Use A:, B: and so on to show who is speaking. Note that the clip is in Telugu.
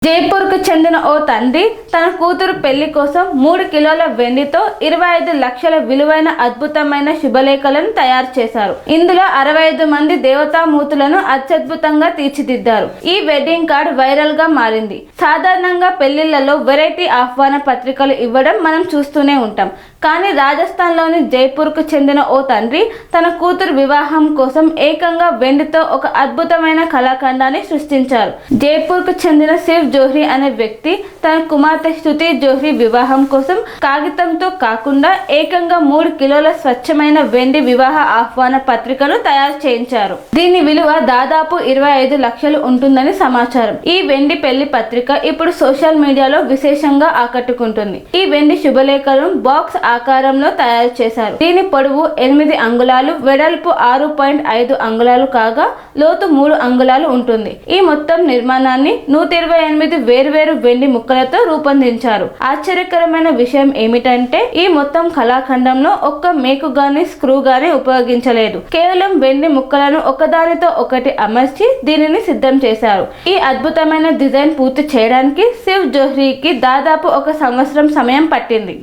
A: జైపూర్కు చెందిన ఓ తండ్రి తన కూతురు పెళ్లి కోసం 3 కిలోల వెండితో 25 లక్షల విలువైన అద్భుతమైన శుభలేఖలను తయారు చేశారు. ఇందులో 65 మంది దేవతామూర్తులను అత్యద్భుతంగా తీర్చిదిద్దారు. ఈ వెడ్డింగ్ కార్డ్ వైరల్ గా మారింది. సాధారణంగా పెళ్లిళ్లలో వెరైటీ ఆహ్వాన పత్రికలు ఇవ్వడం మనం చూస్తూనే ఉంటాం. కానీ రాజస్థాన్లోని జైపూర్కు చెందిన ఓ తండ్రి తన కూతురు వివాహం కోసం ఏకంగా వెండితో ఒక అద్భుతమైన కళాఖండాన్ని సృష్టించారు. జైపూర్కు చెందిన శివ్ జోహ్రీ అనే వ్యక్తి తన కుమార్తె శృతి జోహ్రీ వివాహం కోసం కాగితంతో కాకుండా ఏకంగా 3 కిలోల స్వచ్ఛమైన వెండి వివాహ ఆహ్వాన పత్రికను తయారు చేయించారు. దీని విలువ దాదాపు 25 లక్షలు ఉంటుందని సమాచారం. ఈ వెండి పెళ్లి పత్రిక ఇప్పుడు సోషల్ మీడియాలో విశేషంగా ఆకట్టుకుంటుంది. ఈ వెండి శుభలేఖలను బాక్స్ ఆకారంలో తయారు చేశారు. దీని పొడవు 8 అంగుళాలు, వెడల్పు 6.5 అంగుళాలు కాగా లోతు 3 అంగుళాలు ఉంటుంది. ఈ మొత్తం నిర్మాణాన్ని 128 వేర్వేరు వెండి ముక్కలతో రూపొందించారు. ఆశ్చర్యకరమైన విషయం ఏమిటంటే ఈ మొత్తం కళాఖండంలో ఒక్క మేకు గాని స్క్రూ గాని ఉపయోగించలేదు. కేవలం వెండి ముక్కలను ఒకదానితో ఒకటి అమర్చి దీనిని సిద్ధం చేశారు. ఈ అద్భుతమైన డిజైన్ పూర్తి చేయడానికి శివ్ జోహ్రీకి దాదాపు 1 సంవత్సరం సమయం పట్టింది.